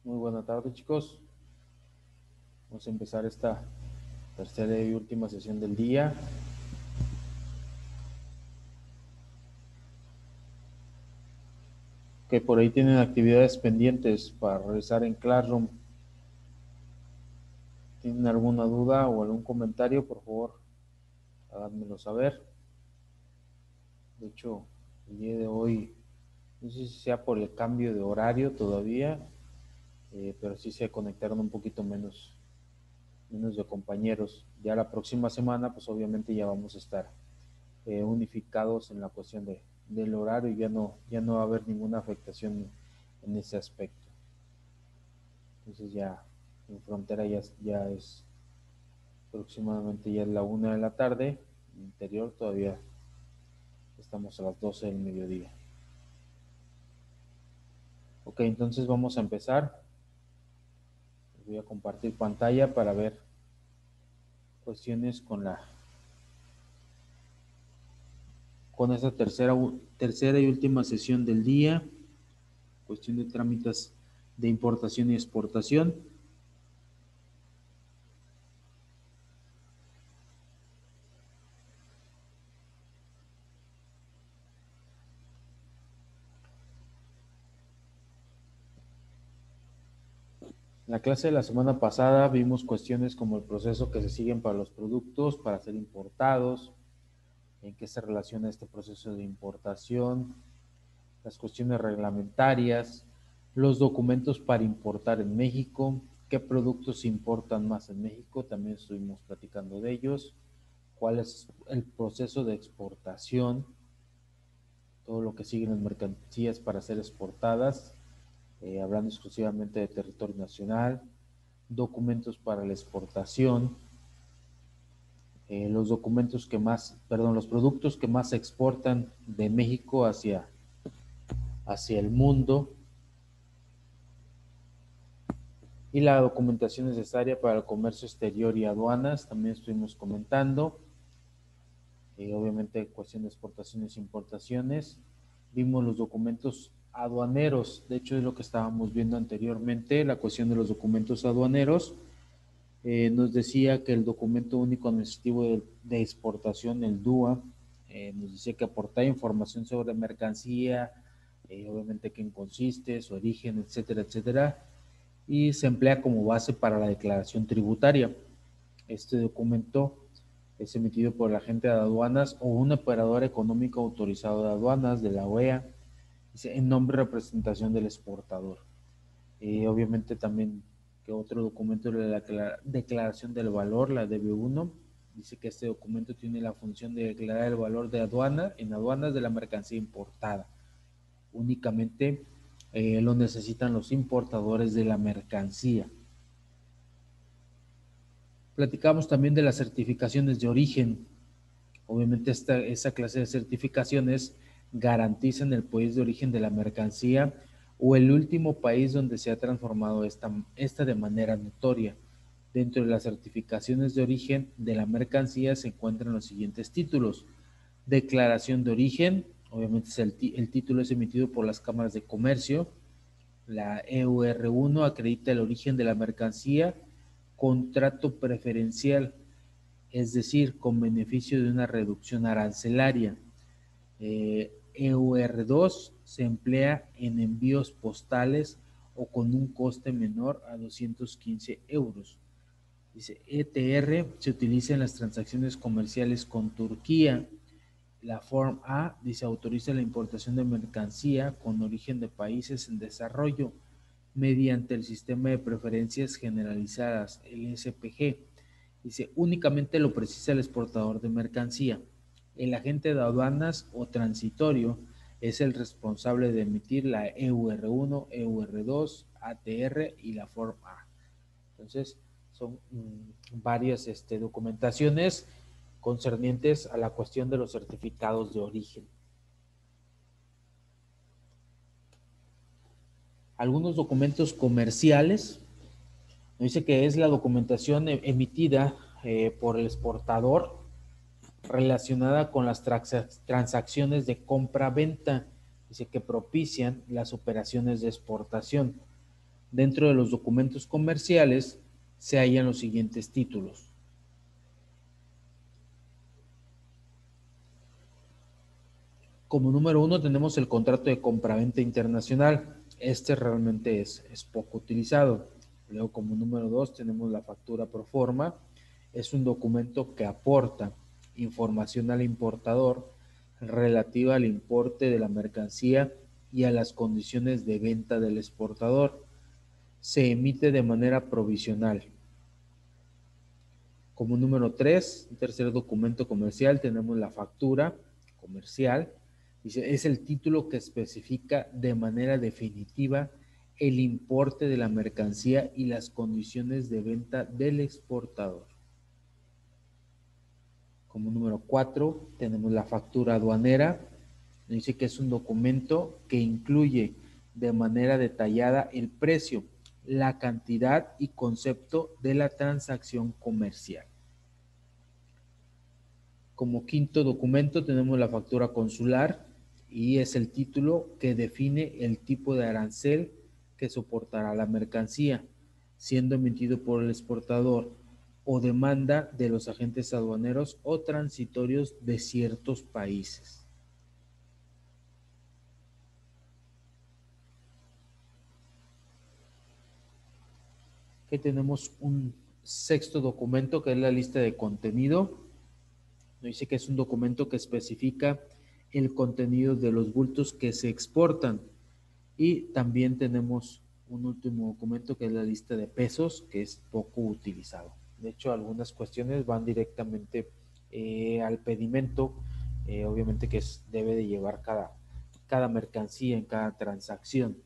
Muy buena tarde, chicos. Vamos a empezar esta tercera y última sesión del día. Que por ahí tienen actividades pendientes para realizar en Classroom. ¿Tienen alguna duda o algún comentario? Por favor, háganmelo saber. De hecho, el día de hoy, no sé si sea por el cambio de horario todavía, pero sí se conectaron un poquito menos de compañeros. Ya la próxima semana, pues obviamente ya vamos a estar unificados en la cuestión del horario y ya no va a haber ninguna afectación en ese aspecto. Entonces ya en frontera ya es aproximadamente ya es la 1 de la tarde, en interior todavía estamos a las 12 del mediodía. Ok, entonces vamos a empezar. Voy a compartir pantalla para ver cuestiones con esta tercera y última sesión del día, cuestión de trámites de importación y exportación. En la clase de la semana pasada vimos cuestiones como el proceso que se siguen para los productos para ser importados, en qué se relaciona este proceso de importación, las cuestiones reglamentarias, los documentos para importar en México, qué productos se importan más en México, también estuvimos platicando de ellos, cuál es el proceso de exportación, todo lo que siguen las mercancías para ser exportadas, hablando exclusivamente de territorio nacional, documentos para la exportación, los los productos que más se exportan de México hacia el mundo y la documentación necesaria para el comercio exterior y aduanas, también estuvimos comentando, obviamente cuestión de exportaciones e importaciones, vimos los documentos aduaneros, de hecho es lo que estábamos viendo anteriormente, la cuestión de los documentos aduaneros. Nos decía que el documento único administrativo de exportación, el DUA, nos decía que aportaba información sobre mercancía, obviamente qué consiste, su origen, etcétera, etcétera, y se emplea como base para la declaración tributaria. Este documento es emitido por el agente de aduanas o un operador económico autorizado de aduanas de la OEA, en nombre y representación del exportador. Obviamente también que otro documento de la declaración del valor, la DB1, dice que este documento tiene la función de declarar el valor de aduana en aduanas de la mercancía importada. Únicamente lo necesitan los importadores de la mercancía. Platicamos también de las certificaciones de origen. Obviamente esa clase de certificaciones garantizan el país de origen de la mercancía o el último país donde se ha transformado esta de manera notoria. Dentro de las certificaciones de origen de la mercancía se encuentran los siguientes títulos. Declaración de origen, obviamente el título es emitido por las cámaras de comercio. La EUR1 acredita el origen de la mercancía. Contrato preferencial, es decir, con beneficio de una reducción arancelaria. EUR2 se emplea en envíos postales o con un coste menor a 215 euros. Dice, ETR se utiliza en las transacciones comerciales con Turquía. La Form A dice, autoriza la importación de mercancía con origen de países en desarrollo mediante el sistema de preferencias generalizadas, el SPG. Dice, únicamente lo precisa el exportador de mercancía. El agente de aduanas o transitorio es el responsable de emitir la EUR1, EUR2, ATR y la Form A. Entonces, son varias documentaciones concernientes a la cuestión de los certificados de origen. Algunos documentos comerciales, dice que es la documentación emitida por el exportador relacionada con las transacciones de compra-venta, dice que propician las operaciones de exportación. Dentro de los documentos comerciales se hallan los siguientes títulos. Como número 1 tenemos el contrato de compraventa internacional. Este realmente es poco utilizado. Luego, como número 2 tenemos la factura pro forma. Es un documento que aporta información al importador relativa al importe de la mercancía y a las condiciones de venta del exportador. Se emite de manera provisional. Como número 3, un tercer documento comercial, tenemos la factura comercial. Dice, es el título que especifica de manera definitiva el importe de la mercancía y las condiciones de venta del exportador. Como número 4, tenemos la factura aduanera. Dice que es un documento que incluye de manera detallada el precio, la cantidad y concepto de la transacción comercial. Como quinto documento tenemos la factura consular y es el título que define el tipo de arancel que soportará la mercancía, siendo emitido por el exportador o demanda de los agentes aduaneros o transitorios de ciertos países. Aquí tenemos un sexto documento que es la lista de contenido. Dice que es un documento que especifica el contenido de los bultos que se exportan. Y también tenemos un último documento que es la lista de pesos, que es poco utilizado. De hecho, algunas cuestiones van directamente al pedimento, obviamente que debe de llevar cada mercancía en cada transacción.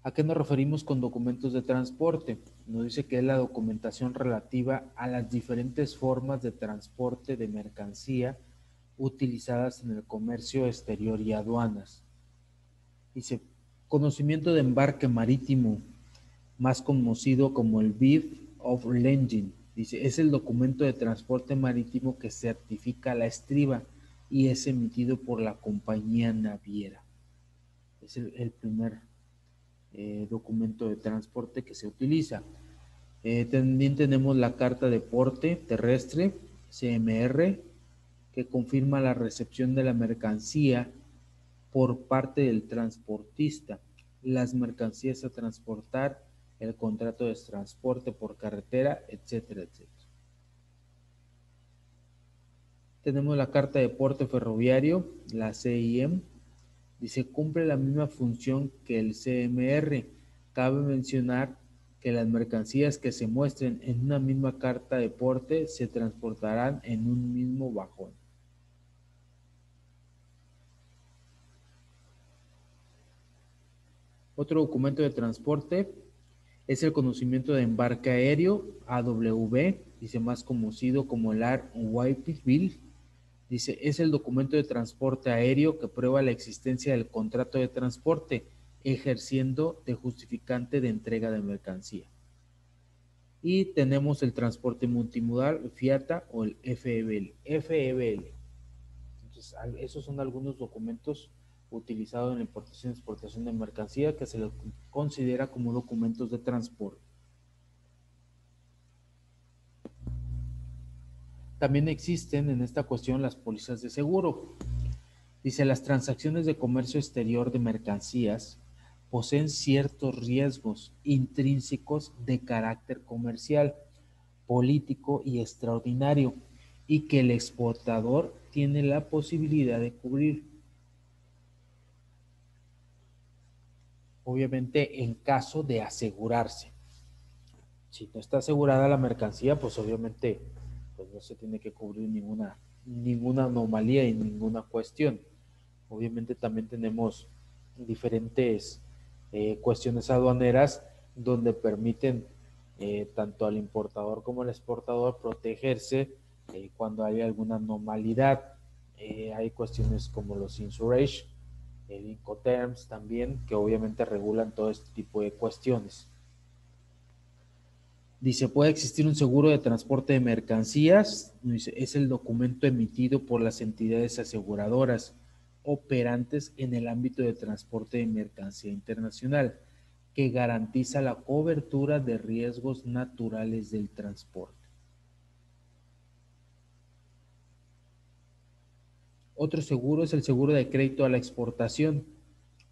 ¿A qué nos referimos con documentos de transporte? Nos dice que es la documentación relativa a las diferentes formas de transporte de mercancía utilizadas en el comercio exterior y aduanas. Dice, conocimiento de embarque marítimo, más conocido como el Bill of Lading. Dice, es el documento de transporte marítimo que certifica la estriba y es emitido por la compañía naviera. Es el primer documento de transporte que se utiliza. También tenemos la carta de porte terrestre, CMR, que confirma la recepción de la mercancía por parte del transportista, las mercancías a transportar, el contrato de transporte por carretera, etcétera, etcétera. Tenemos la carta de porte ferroviario, la CIM. Dice, cumple la misma función que el CMR. Cabe mencionar que las mercancías que se muestren en una misma carta de porte se transportarán en un mismo vagón. Otro documento de transporte es el conocimiento de embarque aéreo, AWB, dice más conocido como el White Bill. Dice, es el documento de transporte aéreo que prueba la existencia del contrato de transporte, ejerciendo de justificante de entrega de mercancía. Y tenemos el transporte multimodal, FIATA o el FEBL. Entonces, esos son algunos documentos utilizados en la importación y exportación de mercancía que se les considera como documentos de transporte. También existen en esta cuestión las pólizas de seguro. Dice, las transacciones de comercio exterior de mercancías poseen ciertos riesgos intrínsecos de carácter comercial, político y extraordinario, y que el exportador tiene la posibilidad de cubrir. Obviamente en caso de asegurarse. Si no está asegurada la mercancía, pues obviamente pues no se tiene que cubrir ninguna anomalía y ninguna cuestión. Obviamente también tenemos diferentes cuestiones aduaneras donde permiten tanto al importador como al exportador protegerse cuando hay alguna anormalidad. Hay cuestiones como los insurage, el Incoterms también, que obviamente regulan todo este tipo de cuestiones. Dice, puede existir un seguro de transporte de mercancías. Dice, es el documento emitido por las entidades aseguradoras operantes en el ámbito de transporte de mercancía internacional, que garantiza la cobertura de riesgos naturales del transporte. Otro seguro es el seguro de crédito a la exportación.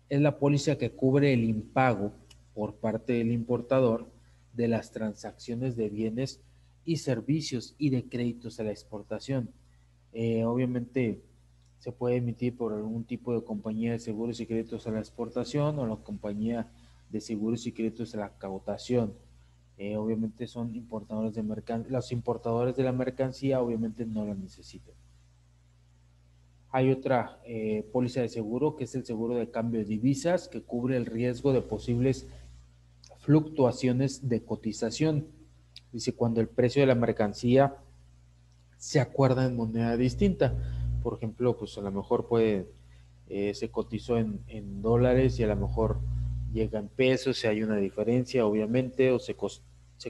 Es la póliza que cubre el impago por parte del importador de las transacciones de bienes y servicios y de créditos a la exportación. Obviamente se puede emitir por algún tipo de compañía de seguros y créditos a la exportación o la compañía de seguros y créditos a la cabotación. Obviamente son importadores de mercancía. Los importadores de la mercancía obviamente no la necesitan. Hay otra póliza de seguro que es el seguro de cambio de divisas que cubre el riesgo de posibles fluctuaciones de cotización. Dice, cuando el precio de la mercancía se acuerda en moneda distinta. Por ejemplo, pues a lo mejor se cotizó en dólares y a lo mejor llega en pesos, si hay una diferencia, obviamente, o se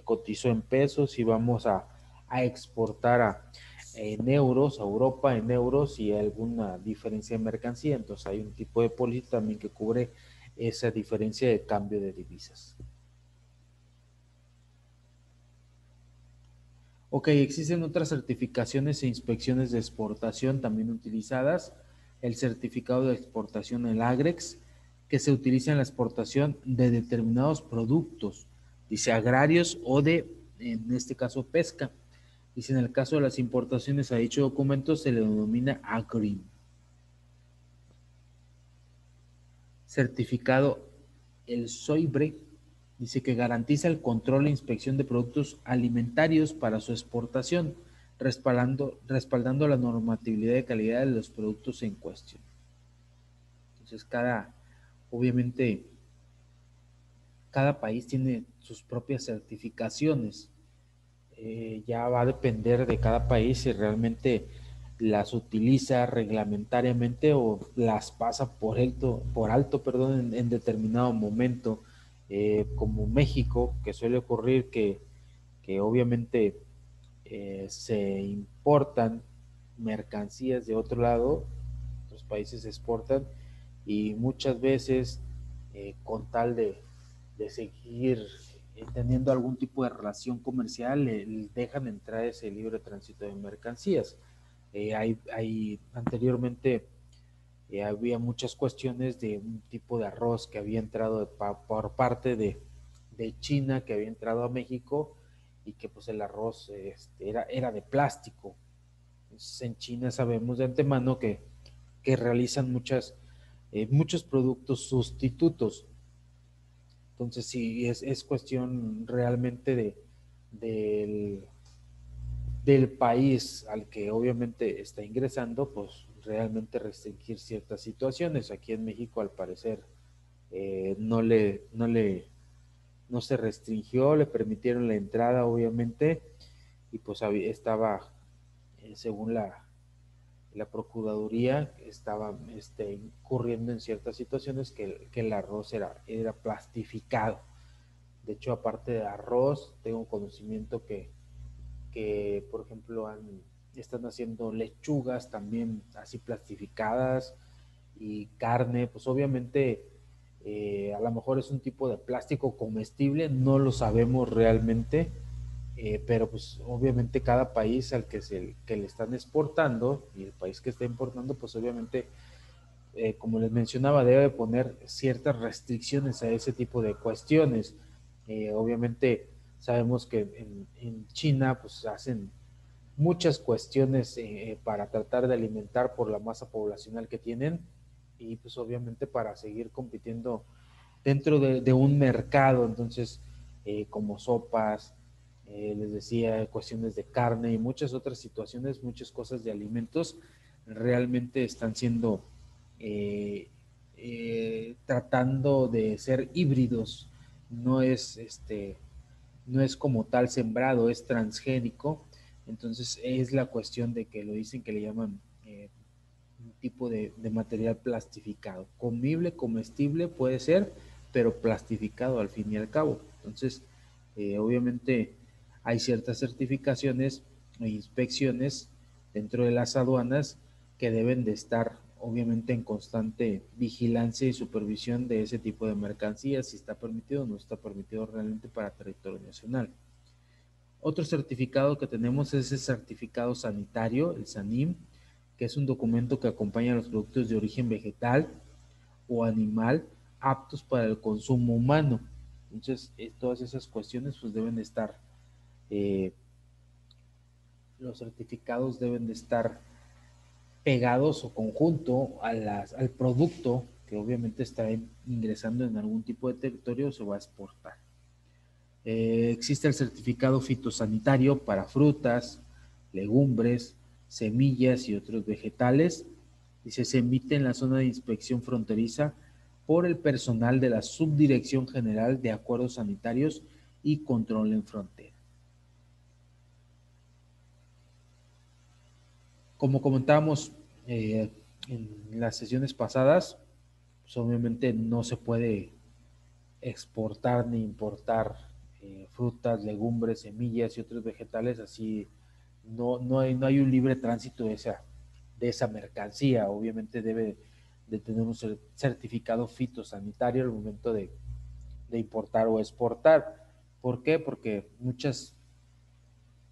cotizó en pesos y vamos a exportar en euros a Europa en euros y hay alguna diferencia de mercancía. Entonces hay un tipo de póliza también que cubre esa diferencia de cambio de divisas. Ok, existen otras certificaciones e inspecciones de exportación también utilizadas. El certificado de exportación, el AGREX, que se utiliza en la exportación de determinados productos, dice agrarios o en este caso, pesca. Dice, en el caso de las importaciones a dicho documento se le denomina AGRIM. Certificado, el SOIBRE, dice que garantiza el control e inspección de productos alimentarios para su exportación, respaldando la normatividad de calidad de los productos en cuestión. Entonces, obviamente, cada país tiene sus propias certificaciones. Ya va a depender de cada país si realmente las utiliza reglamentariamente o las pasa por alto, en determinado momento, como México, que suele ocurrir que obviamente se importan mercancías de otro lado, otros países exportan y muchas veces con tal de seguir teniendo algún tipo de relación comercial, dejan entrar ese libre tránsito de mercancías. Anteriormente había muchas cuestiones de un tipo de arroz que había entrado por parte de China, que había entrado a México y que pues el arroz era de plástico. Entonces, en China sabemos de antemano que realizan muchos productos sustitutos. Entonces, sí, es cuestión realmente del, del país al que obviamente está ingresando, pues realmente restringir ciertas situaciones. Aquí en México, al parecer, no se restringió, le permitieron la entrada, obviamente, y pues estaba, según la Procuraduría, estaba incurriendo en ciertas situaciones que el arroz era plastificado. De hecho, aparte de arroz, tengo conocimiento por ejemplo, están haciendo lechugas también así plastificadas y carne, pues obviamente a lo mejor es un tipo de plástico comestible, no lo sabemos realmente, pero pues obviamente cada país que le están exportando y el país que está importando, pues obviamente, como les mencionaba, debe poner ciertas restricciones a ese tipo de cuestiones. Obviamente sabemos que en China pues hacen muchas cuestiones para tratar de alimentar por la masa poblacional que tienen y pues obviamente para seguir compitiendo dentro de un mercado. Entonces, como sopas, les decía, cuestiones de carne y muchas otras situaciones, muchas cosas de alimentos, realmente están siendo tratando de ser híbridos. No es no es como tal sembrado, es transgénico. Entonces es la cuestión de que lo dicen que le llaman un tipo de material plastificado. Comible, comestible puede ser, pero plastificado al fin y al cabo. Entonces, obviamente hay ciertas certificaciones e inspecciones dentro de las aduanas que deben de estar obviamente en constante vigilancia y supervisión de ese tipo de mercancías, si está permitido o no está permitido realmente para territorio nacional. Otro certificado que tenemos es el certificado sanitario, el SANIM, que es un documento que acompaña a los productos de origen vegetal o animal aptos para el consumo humano. Entonces, todas esas cuestiones pues deben de estar, los certificados deben de estar pegados o conjunto al producto que obviamente está ingresando en algún tipo de territorio o se va a exportar. Existe el certificado fitosanitario para frutas, legumbres, semillas y otros vegetales. Dice, se emite en la zona de inspección fronteriza por el personal de la Subdirección General de Acuerdos Sanitarios y Control en Frontera. Como comentábamos en las sesiones pasadas, pues obviamente no se puede exportar ni importar frutas, legumbres, semillas y otros vegetales, así no hay un libre tránsito de esa mercancía. Obviamente debe de tener un certificado fitosanitario al momento de importar o exportar. ¿Por qué? Porque muchas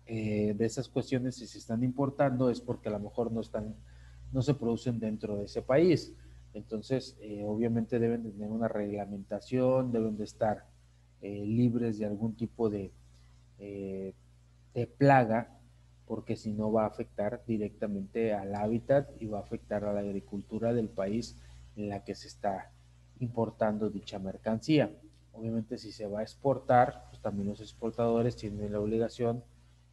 de esas cuestiones, si se están importando, es porque a lo mejor no se producen dentro de ese país. Entonces, obviamente deben de tener una reglamentación, deben de estar libres de algún tipo de plaga, porque si no va a afectar directamente al hábitat y va a afectar a la agricultura del país en la que se está importando dicha mercancía. Obviamente, si se va a exportar, pues también los exportadores tienen la obligación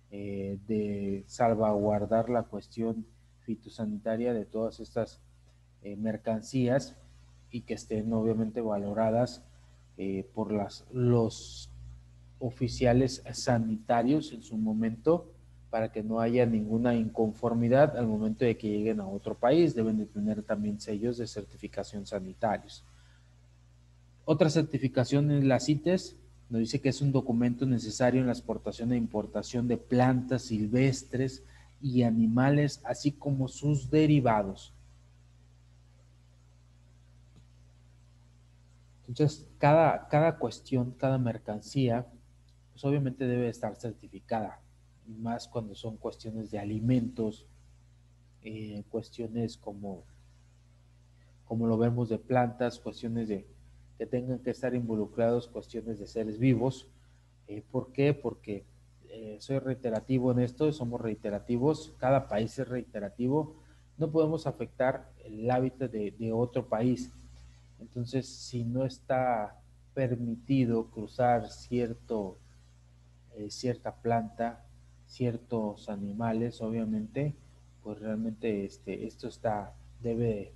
de salvaguardar la cuestión fitosanitaria de todas estas mercancías y que estén obviamente valoradas por los oficiales sanitarios en su momento, para que no haya ninguna inconformidad al momento de que lleguen a otro país. Deben de tener también sellos de certificación sanitarios. Otra certificación es la CITES, nos dice que es un documento necesario en la exportación e importación de plantas silvestres y animales, así como sus derivados. Entonces, cada cuestión, cada mercancía, pues obviamente debe estar certificada, más cuando son cuestiones de alimentos, cuestiones como lo vemos de plantas, cuestiones de que tengan que estar involucrados, cuestiones de seres vivos. ¿Por qué? Porque soy reiterativo en esto, somos reiterativos, cada país es reiterativo, no podemos afectar el hábitat de otro país. Entonces, si no está permitido cruzar cierta planta, ciertos animales, obviamente, pues realmente esto debe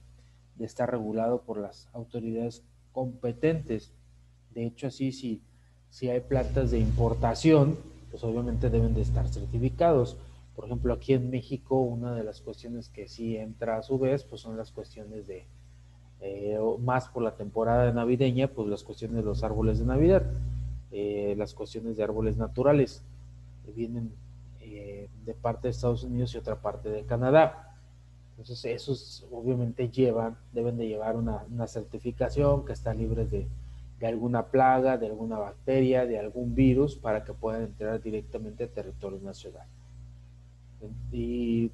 de estar regulado por las autoridades competentes. De hecho, así si hay plantas de importación, pues obviamente deben de estar certificados. Por ejemplo, aquí en México, una de las cuestiones que sí entra a su vez, pues son las cuestiones más por la temporada navideña, pues las cuestiones de los árboles de Navidad, las cuestiones de árboles naturales, vienen de parte de Estados Unidos y otra parte de Canadá. Entonces, esos obviamente deben de llevar una certificación que está libre de alguna plaga, de alguna bacteria, de algún virus, para que puedan entrar directamente al territorio nacional. Y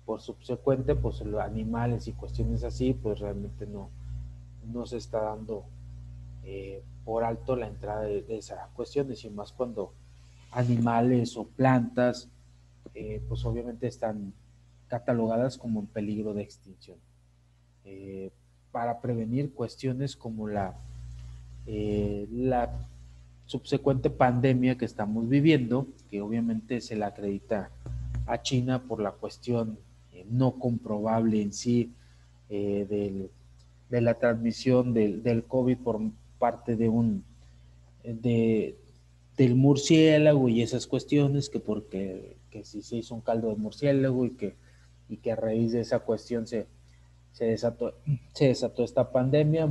por subsecuente, pues los animales y cuestiones así, pues realmente no se está dando por alto la entrada de esas cuestiones, y más cuando animales o plantas, pues obviamente están catalogadas como en peligro de extinción. Para prevenir cuestiones como la subsecuente pandemia que estamos viviendo, que obviamente se la acredita a China por la cuestión no comprobable en sí de la transmisión del COVID por parte de, del murciélago y esas cuestiones, que si se hizo un caldo de murciélago y que a raíz de esa cuestión se desató esta pandemia.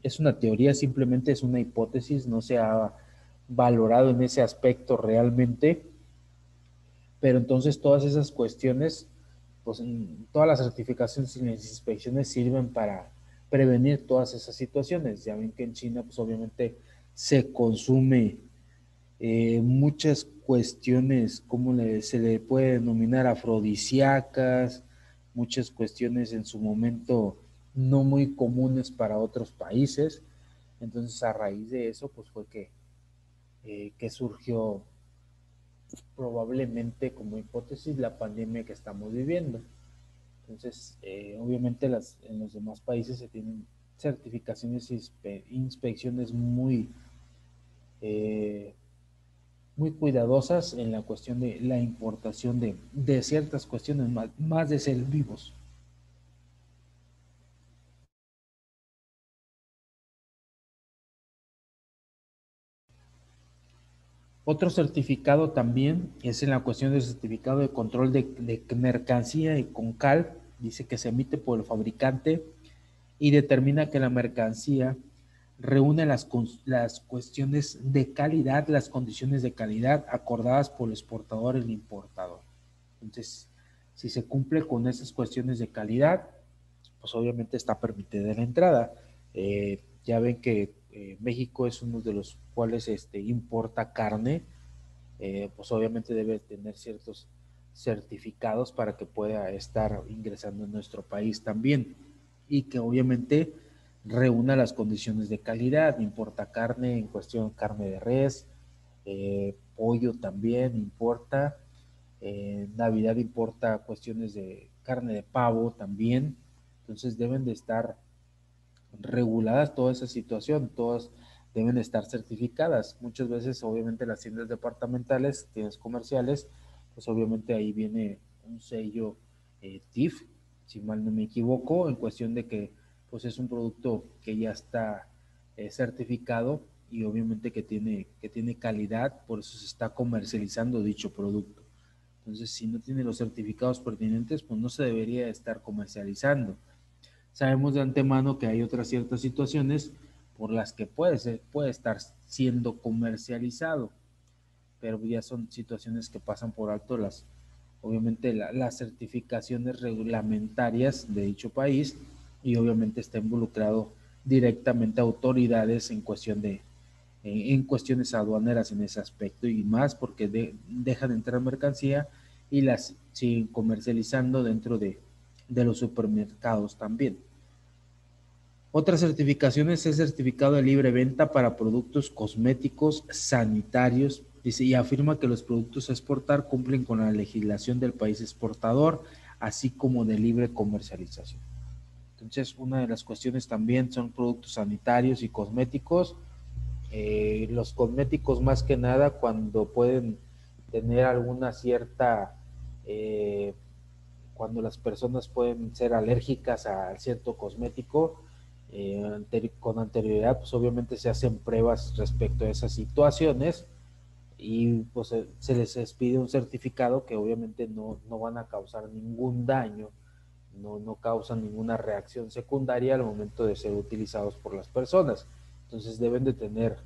Es una teoría, simplemente es una hipótesis, no se ha valorado en ese aspecto realmente, pero entonces todas esas cuestiones pues todas las certificaciones y las inspecciones sirven para prevenir todas esas situaciones. Ya ven que en China, pues obviamente se consume muchas cuestiones, ¿cómo se le puede denominar? Afrodisíacas, muchas cuestiones en su momento no muy comunes para otros países. Entonces, a raíz de eso, pues fue que surgió probablemente como hipótesis la pandemia que estamos viviendo. Entonces, obviamente en los demás países se tienen certificaciones y inspecciones eh, muy cuidadosas en la cuestión de la importación de ciertas cuestiones más de seres vivos. Otro certificado también es en la cuestión del certificado de control de mercancía y CONCAL. Dice que se emite por el fabricante y determina que la mercancía reúne las cuestiones de calidad, las condiciones de calidad acordadas por el exportador y el importador. Entonces, si se cumple con esas cuestiones de calidad, pues obviamente está permitida la entrada. Ya ven que México es uno de los cuales importa carne, pues obviamente debe tener ciertos certificados para que pueda estar ingresando en nuestro país también y que obviamente reúna las condiciones de calidad, importa carne, en cuestión carne de res, pollo también importa, Navidad importa cuestiones de carne de pavo también, entonces deben de estar reguladas toda esa situación, todas deben estar certificadas. Muchas veces, obviamente, las tiendas departamentales, tiendas comerciales, pues obviamente ahí viene un sello TIF, si mal no me equivoco, en cuestión de que pues es un producto que ya está certificado y obviamente que tiene calidad, por eso se está comercializando dicho producto. Entonces, si no tiene los certificados pertinentes, pues no se debería estar comercializando. Sabemos de antemano que hay otras ciertas situaciones por las que puede estar siendo comercializado, pero ya son situaciones que pasan por alto obviamente las certificaciones reglamentarias de dicho país y obviamente está involucrado directamente autoridades en cuestiones aduaneras en ese aspecto y más porque dejan entrar mercancía y las siguen comercializando dentro de los supermercados también. Otras certificaciones es certificado de libre venta para productos cosméticos sanitarios. Dice, y afirma que los productos a exportar cumplen con la legislación del país exportador, así como de libre comercialización. Entonces, una de las cuestiones también son productos sanitarios y cosméticos. Los cosméticos más que nada cuando pueden tener alguna cierta, eh, cuando las personas pueden ser alérgicas a cierto cosmético, con anterioridad, pues obviamente se hacen pruebas respecto a esas situaciones y pues se les pide un certificado que obviamente no van a causar ningún daño, no causan ninguna reacción secundaria al momento de ser utilizados por las personas. Entonces deben de tener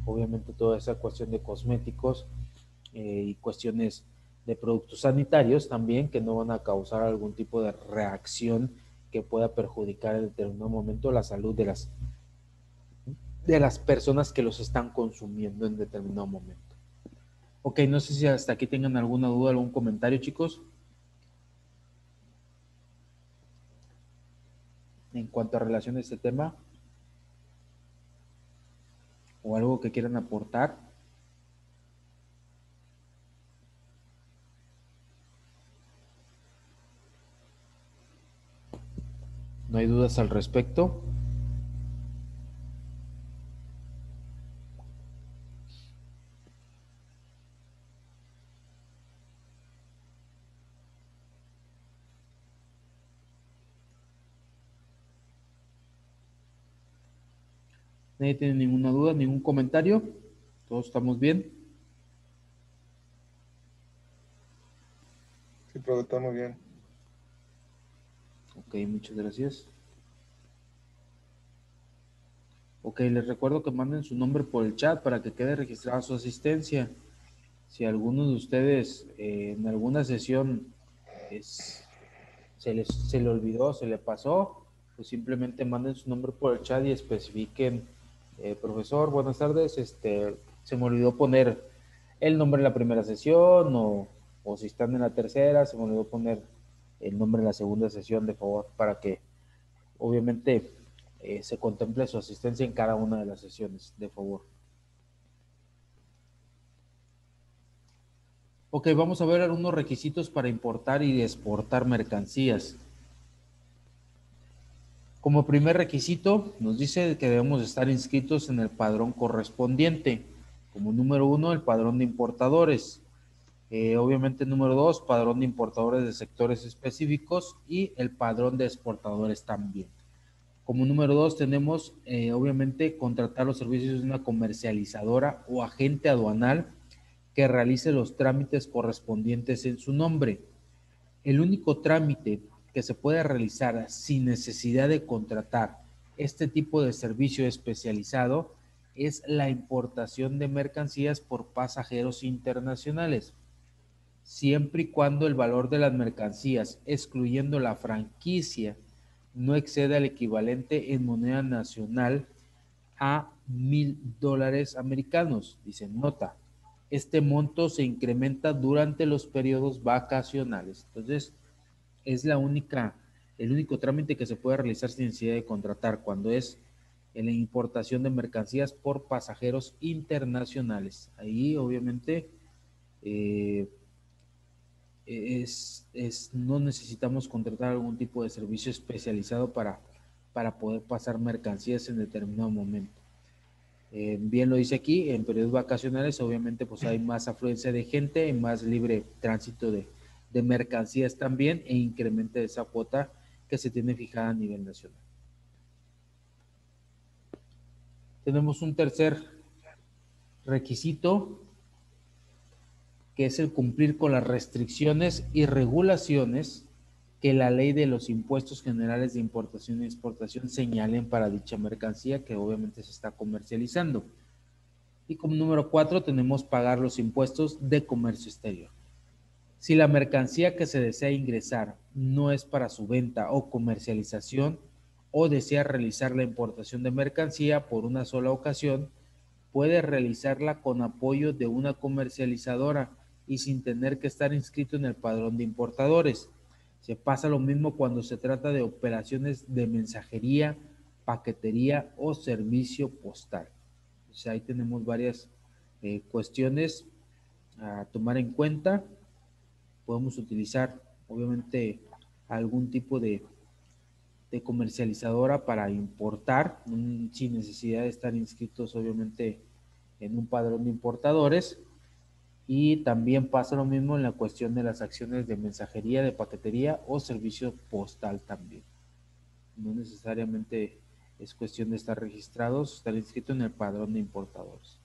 obviamente toda esa cuestión de cosméticos y cuestiones de productos sanitarios también que no van a causar algún tipo de reacción que pueda perjudicar en determinado momento la salud de las personas que los están consumiendo en determinado momento. Ok, no sé si hasta aquí tengan alguna duda, algún comentario, chicos, en cuanto a relación a este tema o algo que quieran aportar. No hay dudas al respecto. Nadie tiene ninguna duda, ningún comentario. Todos estamos bien. Sí, pero está muy bien. Ok, muchas gracias. Ok, les recuerdo que manden su nombre por el chat para que quede registrada su asistencia. Si alguno de ustedes en alguna sesión es se le olvidó, se le pasó, pues simplemente manden su nombre por el chat y especifiquen, profesor, buenas tardes, se me olvidó poner el nombre en la primera sesión o si están en la tercera, se me olvidó poner el nombre en la segunda sesión, de favor, para que obviamente se contemple su asistencia en cada una de las sesiones, de favor. Ok, vamos a ver algunos requisitos para importar y exportar mercancías. Como primer requisito, nos dice que debemos estar inscritos en el padrón correspondiente. Como número 1, el padrón de importadores. Obviamente, número 2, padrón de importadores de sectores específicos y el padrón de exportadores también. Como número 2, tenemos, obviamente, contratar los servicios de una comercializadora o agente aduanal que realice los trámites correspondientes en su nombre. El único trámite que se puede realizar sin necesidad de contratar este tipo de servicio especializado es la importación de mercancías por pasajeros internacionales, siempre y cuando el valor de las mercancías, excluyendo la franquicia, no exceda el equivalente en moneda nacional a $1,000 americanos. Dice, nota, este monto se incrementa durante los periodos vacacionales. Entonces, es el único trámite que se puede realizar sin necesidad de contratar cuando es en la importación de mercancías por pasajeros internacionales. Ahí, obviamente, eh, no necesitamos contratar algún tipo de servicio especializado para poder pasar mercancías en determinado momento. Bien lo dice aquí, en periodos vacacionales obviamente pues hay más afluencia de gente, más libre tránsito de mercancías también e incrementa esa cuota que se tiene fijada a nivel nacional. Tenemos un tercer requisito que es el cumplir con las restricciones y regulaciones que la ley de los impuestos generales de importación y exportación señalen para dicha mercancía que obviamente se está comercializando. Y como número 4 tenemos pagar los impuestos de comercio exterior. Si la mercancía que se desea ingresar no es para su venta o comercialización o desea realizar la importación de mercancía por una sola ocasión, puede realizarla con apoyo de una comercializadora y sin tener que estar inscrito en el padrón de importadores. Se pasa lo mismo cuando se trata de operaciones de mensajería, paquetería o servicio postal. O sea, ahí tenemos varias cuestiones a tomar en cuenta. Podemos utilizar, obviamente, algún tipo de comercializadora para importar, sin necesidad de estar inscritos, obviamente, en un padrón de importadores. Y también pasa lo mismo en la cuestión de las acciones de mensajería, de paquetería o servicio postal también. No necesariamente es cuestión de estar registrados, estar inscrito en el padrón de importadores.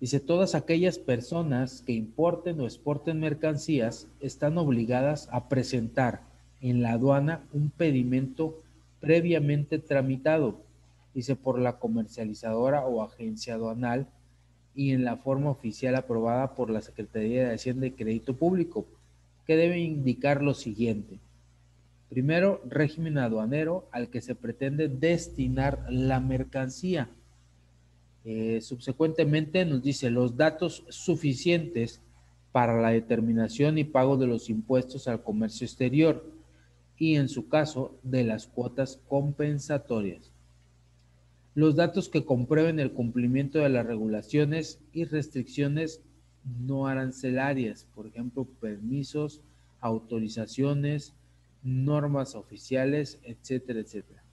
Dice, todas aquellas personas que importen o exporten mercancías están obligadas a presentar en la aduana un pedimento previamente tramitado, dice, por la comercializadora o agencia aduanal y en la forma oficial aprobada por la Secretaría de Hacienda y Crédito Público, que debe indicar lo siguiente. Primero, régimen aduanero al que se pretende destinar la mercancía. Subsecuentemente nos dice los datos suficientes para la determinación y pago de los impuestos al comercio exterior y en su caso de las cuotas compensatorias. Los datos que comprueben el cumplimiento de las regulaciones y restricciones no arancelarias, por ejemplo, permisos, autorizaciones, normas oficiales, etcétera, etcétera.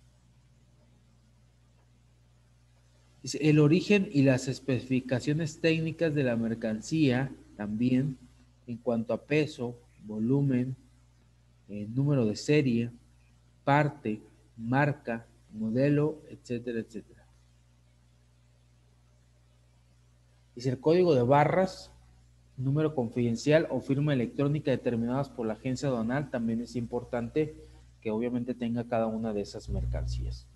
El origen y las especificaciones técnicas de la mercancía también en cuanto a peso, volumen, número de serie, parte, marca, modelo, etcétera, etcétera. Dice el código de barras, número confidencial o firma electrónica determinadas por la agencia aduanal también es importante que obviamente tenga cada una de esas mercancías.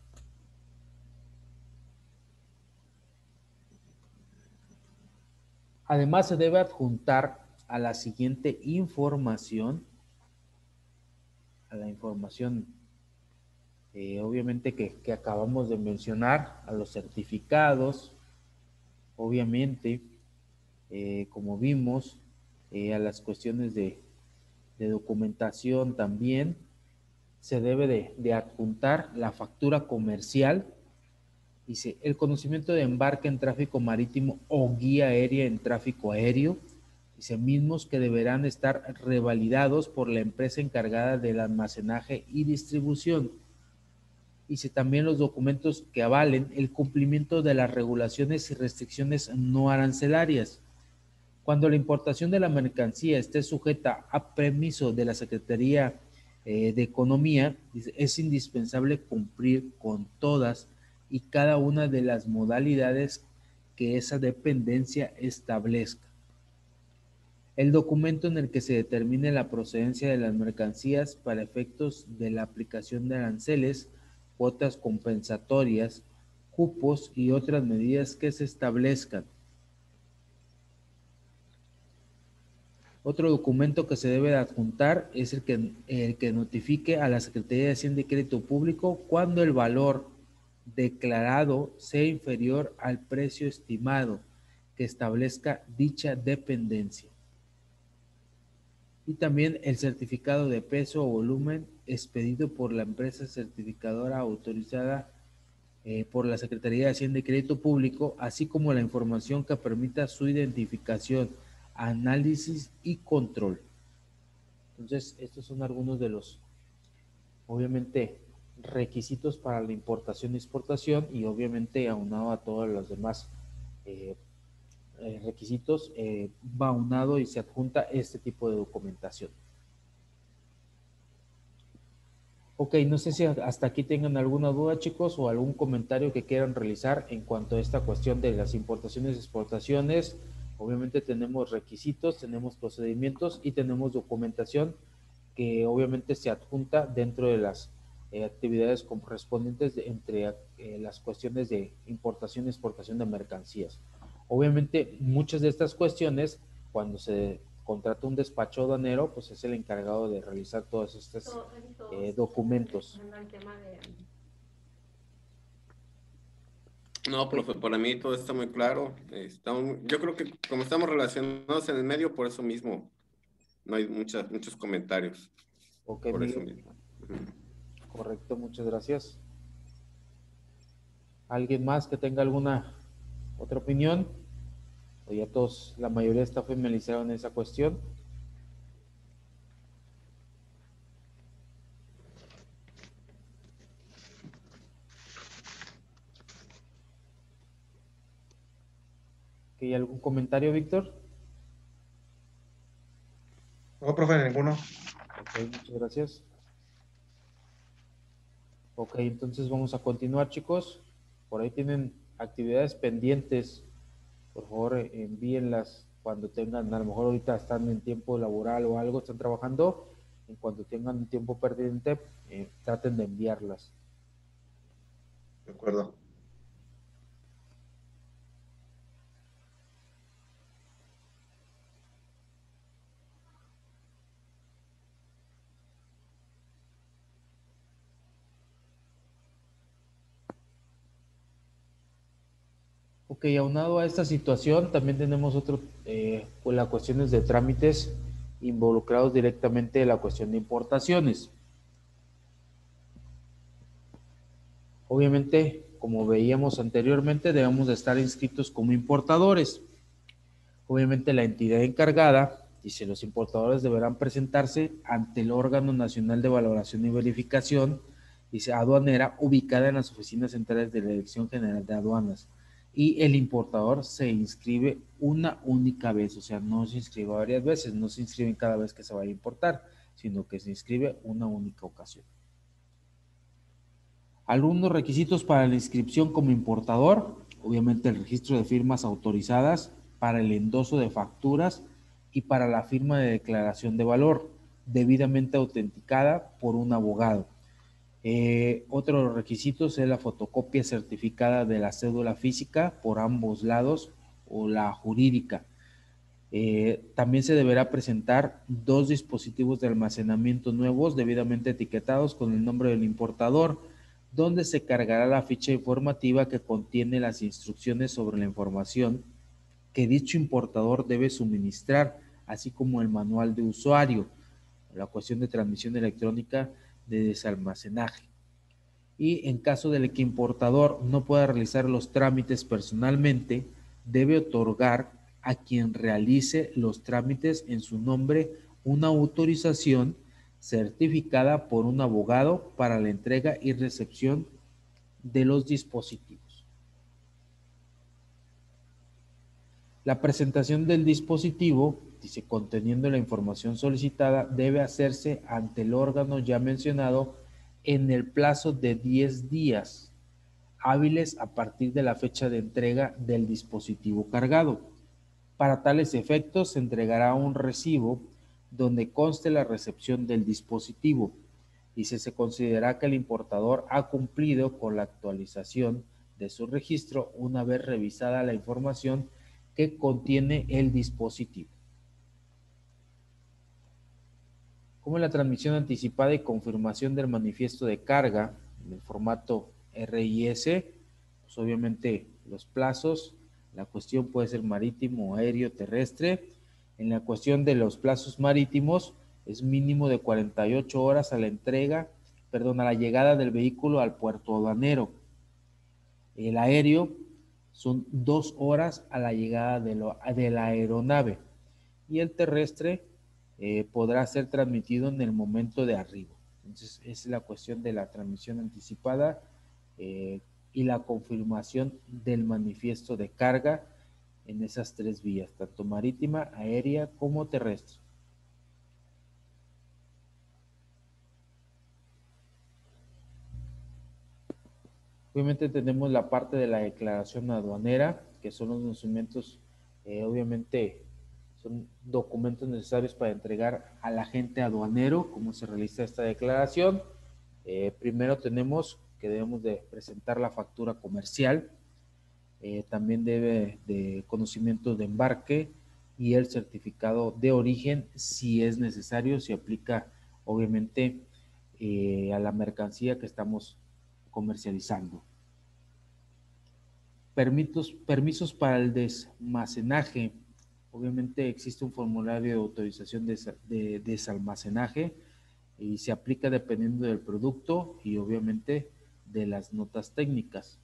Además, se debe adjuntar a la siguiente información, a la información obviamente que acabamos de mencionar, a los certificados, obviamente, como vimos, a las cuestiones de documentación también, se debe de adjuntar la factura comercial. Dice, el conocimiento de embarque en tráfico marítimo o guía aérea en tráfico aéreo. Dice, mismos que deberán estar revalidados por la empresa encargada del almacenaje y distribución. Dice, también los documentos que avalen el cumplimiento de las regulaciones y restricciones no arancelarias. Cuando la importación de la mercancía esté sujeta a permiso de la Secretaría de Economía, es indispensable cumplir con todas y cada una de las modalidades que esa dependencia establezca. El documento en el que se determine la procedencia de las mercancías para efectos de la aplicación de aranceles, cuotas compensatorias, cupos y otras medidas que se establezcan. Otro documento que se debe de adjuntar es el que notifique a la Secretaría de Hacienda y Crédito Público cuando el valor declarado sea inferior al precio estimado que establezca dicha dependencia. Y también el certificado de peso o volumen expedido por la empresa certificadora autorizada por la Secretaría de Hacienda y Crédito Público, así como la información que permita su identificación, análisis y control. Entonces, estos son algunos de los, obviamente, requisitos para la importación y exportación, y obviamente aunado a todos los demás requisitos, va aunado y se adjunta este tipo de documentación. Ok, no sé si hasta aquí tengan alguna duda, chicos, o algún comentario que quieran realizar en cuanto a esta cuestión de las importaciones y exportaciones. Obviamente tenemos requisitos, tenemos procedimientos y tenemos documentación que obviamente se adjunta dentro de las actividades correspondientes entre las cuestiones de importación y exportación de mercancías. Obviamente muchas de estas cuestiones, cuando se contrata un despacho aduanero, pues es el encargado de realizar todos estos documentos. No, profe, para mí todo está muy claro. Yo creo que como estamos relacionados en el medio, por eso mismo no hay muchos comentarios. Ok, Por eso Miguel. mismo. Correcto, muchas gracias. ¿Alguien más que tenga alguna otra opinión? O ya todos, la mayoría está familiarizado en esa cuestión. ¿Hay algún comentario, Víctor? No, profe, ninguno. Ok, muchas gracias. Ok, entonces vamos a continuar, chicos. Por ahí tienen actividades pendientes. Por favor, envíenlas cuando tengan, a lo mejor ahorita están en tiempo laboral o algo, están trabajando. En cuanto tengan un tiempo pendiente, traten de enviarlas. De acuerdo. Ok, aunado a esta situación, también tenemos pues las cuestiones de trámites involucrados directamente en la cuestión de importaciones. Obviamente, como veíamos anteriormente, debemos de estar inscritos como importadores. Obviamente, la entidad encargada dice: los importadores deberán presentarse ante el órgano nacional de valoración y verificación, dice, aduanera, ubicada en las oficinas centrales de la Dirección General de Aduanas. Y el importador se inscribe una única vez, o sea, no se inscribe varias veces, no se inscribe cada vez que se vaya a importar, sino que se inscribe una única ocasión. Algunos requisitos para la inscripción como importador: obviamente el registro de firmas autorizadas para el endoso de facturas y para la firma de declaración de valor, debidamente autenticada por un abogado. Otros requisitos es la fotocopia certificada de la cédula física por ambos lados o la jurídica. También se deberá presentar 2 dispositivos de almacenamiento nuevos debidamente etiquetados con el nombre del importador, donde se cargará la ficha informativa que contiene las instrucciones sobre la información que dicho importador debe suministrar, así como el manual de usuario, la cuestión de transmisión electrónica de desalmacenaje. Y en caso de que el importador no pueda realizar los trámites personalmente, debe otorgar a quien realice los trámites en su nombre una autorización certificada por un abogado para la entrega y recepción de los dispositivos. La presentación del dispositivo, dice, conteniendo la información solicitada, debe hacerse ante el órgano ya mencionado en el plazo de 10 días hábiles a partir de la fecha de entrega del dispositivo cargado. Para tales efectos, se entregará un recibo donde conste la recepción del dispositivo y se considerará que el importador ha cumplido con la actualización de su registro una vez revisada la información que contiene el dispositivo. Como la transmisión anticipada y confirmación del manifiesto de carga en el formato RIS, pues obviamente los plazos, la cuestión puede ser marítimo, aéreo, terrestre. En la cuestión de los plazos marítimos es mínimo de 48 horas a la llegada del vehículo al puerto aduanero. El aéreo son 2 horas a la llegada de la aeronave y el terrestre podrá ser transmitido en el momento de arribo. Entonces es la cuestión de la transmisión anticipada y la confirmación del manifiesto de carga en esas 3 vías, tanto marítima, aérea como terrestre. Obviamente tenemos la parte de la declaración aduanera, que son los documentos, obviamente son documentos necesarios para entregar al agente aduanero, cómo se realiza esta declaración. Primero tenemos que debemos de presentar la factura comercial, también debe de conocimiento de embarque y el certificado de origen, si es necesario, si aplica obviamente a la mercancía que estamos comercializando. Permisos para el desalmacenaje. Obviamente existe un formulario de autorización de desalmacenaje y se aplica dependiendo del producto y obviamente de las notas técnicas.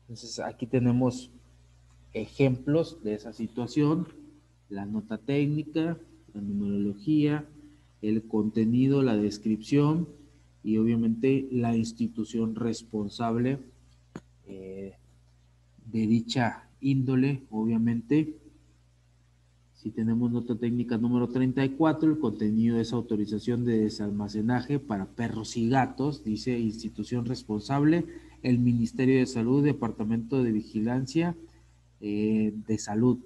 Entonces aquí tenemos ejemplos de esa situación: la nota técnica, la numerología, el contenido, la descripción y obviamente la institución responsable de dicha índole. Obviamente, si tenemos nota técnica número 34, el contenido es autorización de desalmacenaje para perros y gatos, dice institución responsable, el Ministerio de Salud, Departamento de Vigilancia de Salud.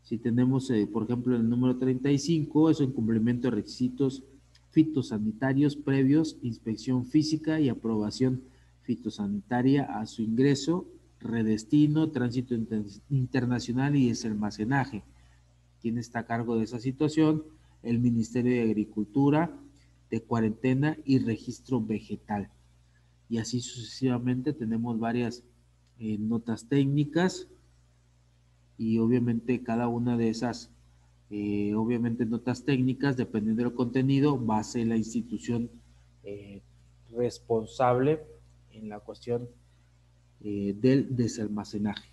Si tenemos, por ejemplo, el número 35, es un cumplimiento de requisitos fitosanitarios previos, inspección física y aprobación fitosanitaria a su ingreso, redestino, tránsito internacional y desalmacenaje. ¿Quién está a cargo de esa situación? El Ministerio de Agricultura, de Cuarentena y Registro Vegetal. Y así sucesivamente tenemos varias notas técnicas y obviamente cada una de esas obviamente notas técnicas, dependiendo del contenido, va a ser la institución responsable en la cuestión del desalmacenaje.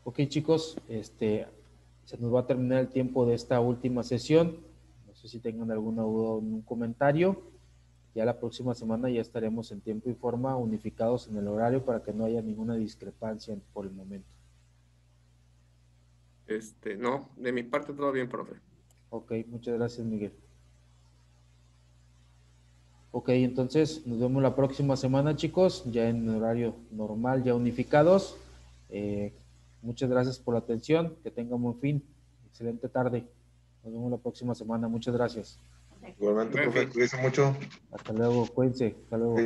Ok, chicos, se nos va a terminar el tiempo de esta última sesión. No sé si tengan alguna duda o un comentario. Ya la próxima semana ya estaremos en tiempo y forma unificados en el horario para que no haya ninguna discrepancia por el momento. No, de mi parte todo bien, profe. Ok, muchas gracias, Miguel. Ok, entonces nos vemos la próxima semana, chicos, ya en horario normal, ya unificados. Muchas gracias por la atención, que tengan buen fin, excelente tarde. Nos vemos la próxima semana, muchas gracias. Igualmente, profe, cuídense mucho. Hasta luego, cuídense, hasta luego.